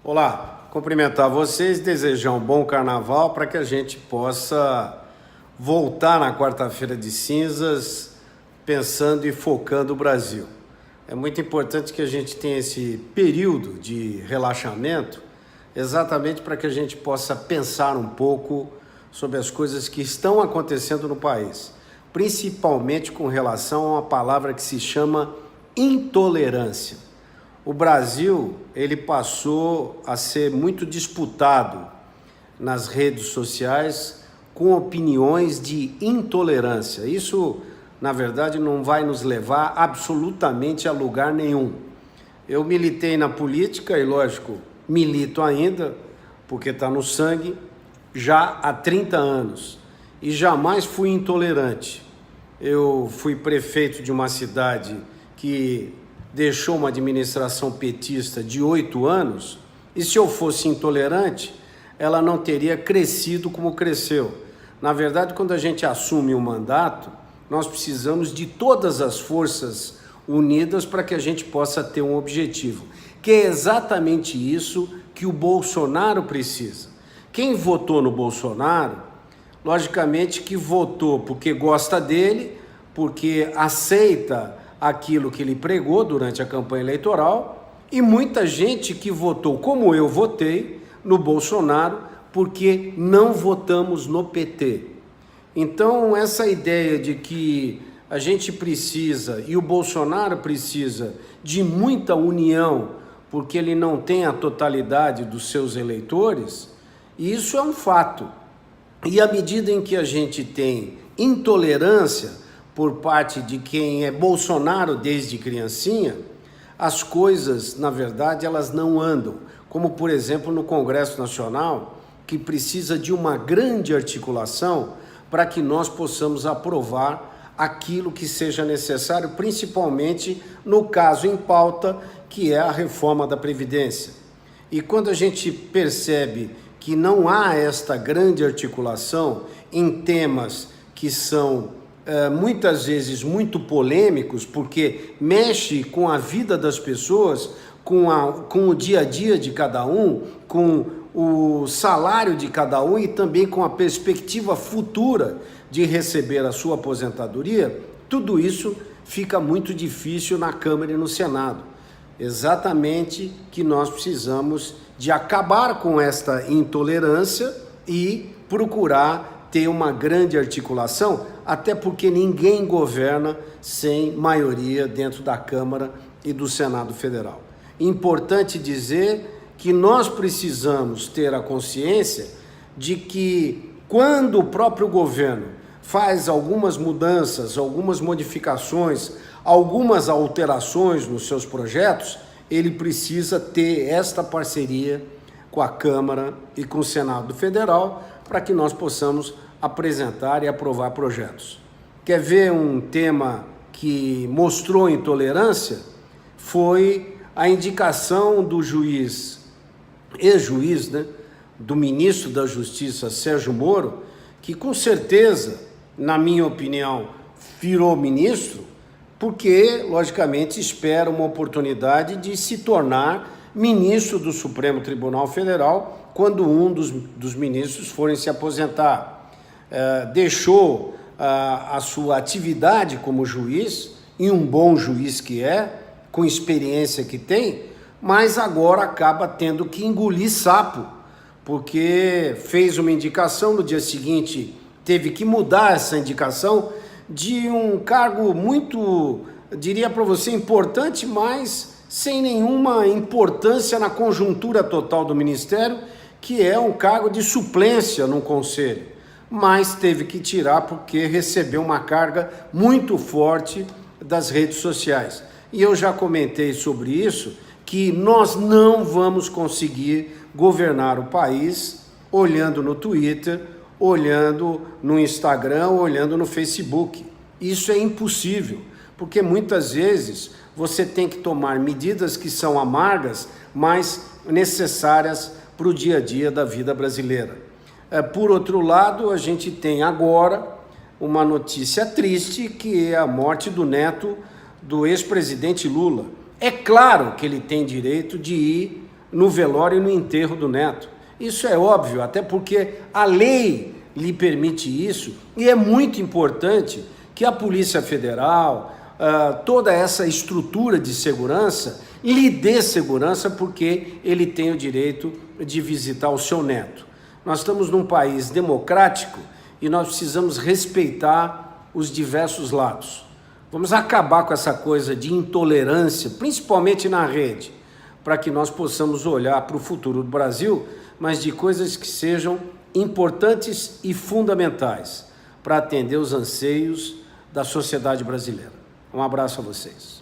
Olá, cumprimentar vocês, desejar um bom carnaval para que a gente possa voltar na quarta-feira de cinzas pensando e focando o Brasil. É muito importante que a gente tenha esse período de relaxamento exatamente para que a gente possa pensar um pouco sobre as coisas que estão acontecendo no país, principalmente com relação a uma palavra que se chama intolerância. O Brasil, ele passou a ser muito disputado nas redes sociais com opiniões de intolerância. Isso, na verdade, não vai nos levar absolutamente a lugar nenhum. Eu militei na política e, lógico, milito ainda, porque está no sangue, já há 30 anos e jamais fui intolerante. Eu fui prefeito de uma cidade que deixou uma administração petista de 8 anos, e se eu fosse intolerante, ela não teria crescido como cresceu. Na verdade, quando a gente assume um mandato, nós precisamos de todas as forças unidas para que a gente possa ter um objetivo, que é exatamente isso que o Bolsonaro precisa. Quem votou no Bolsonaro, logicamente que votou porque gosta dele, porque aceita aquilo que ele pregou durante a campanha eleitoral, e muita gente que votou, como eu votei, no Bolsonaro, porque não votamos no PT. Então, essa ideia de que a gente precisa, e o Bolsonaro precisa, de muita união, porque ele não tem a totalidade dos seus eleitores, isso é um fato. E à medida em que a gente tem intolerância por parte de quem é Bolsonaro desde criancinha, as coisas, na verdade, elas não andam. Como, por exemplo, no Congresso Nacional, que precisa de uma grande articulação para que nós possamos aprovar aquilo que seja necessário, principalmente no caso em pauta, que é a reforma da Previdência. E quando a gente percebe que não há esta grande articulação em temas que são muitas vezes muito polêmicos, porque mexe com a vida das pessoas, com o dia a dia de cada um, com o salário de cada um e também com a perspectiva futura de receber a sua aposentadoria, tudo isso fica muito difícil na Câmara e no Senado. Exatamente que nós precisamos de acabar com esta intolerância e procurar ter uma grande articulação, até porque ninguém governa sem maioria dentro da Câmara e do Senado Federal. Importante dizer que nós precisamos ter a consciência de que quando o próprio governo faz algumas mudanças, algumas modificações, algumas alterações nos seus projetos, ele precisa ter esta parceria com a Câmara e com o Senado Federal para que nós possamos apresentar e aprovar projetos. Quer ver um tema que mostrou intolerância? Foi a indicação do ex-juiz, do ministro da Justiça, Sérgio Moro, que com certeza, na minha opinião, virou ministro, porque, logicamente, espera uma oportunidade de se tornar ministro do Supremo Tribunal Federal quando um dos ministros forem se aposentar. Deixou a sua atividade como juiz, e um bom juiz que é, com experiência que tem, mas agora acaba tendo que engolir sapo, porque fez uma indicação, no dia seguinte teve que mudar essa indicação de um cargo muito, diria para você, importante, mas sem nenhuma importância na conjuntura total do Ministério, que é um cargo de suplência no Conselho, mas teve que tirar porque recebeu uma carga muito forte das redes sociais. E eu já comentei sobre isso, que nós não vamos conseguir governar o país olhando no Twitter, olhando no Instagram, olhando no Facebook. Isso é impossível, porque muitas vezes você tem que tomar medidas que são amargas, mas necessárias para o dia a dia da vida brasileira. Por outro lado, a gente tem agora uma notícia triste, que é a morte do neto do ex-presidente Lula. É claro que ele tem direito de ir no velório e no enterro do neto. Isso é óbvio, até porque a lei lhe permite isso, e é muito importante que a Polícia Federal, toda essa estrutura de segurança, lhe dê segurança, porque ele tem o direito de visitar o seu neto. Nós estamos num país democrático e nós precisamos respeitar os diversos lados. Vamos acabar com essa coisa de intolerância, principalmente na rede, para que nós possamos olhar para o futuro do Brasil, mas de coisas que sejam importantes e fundamentais para atender os anseios da sociedade brasileira. Um abraço a vocês.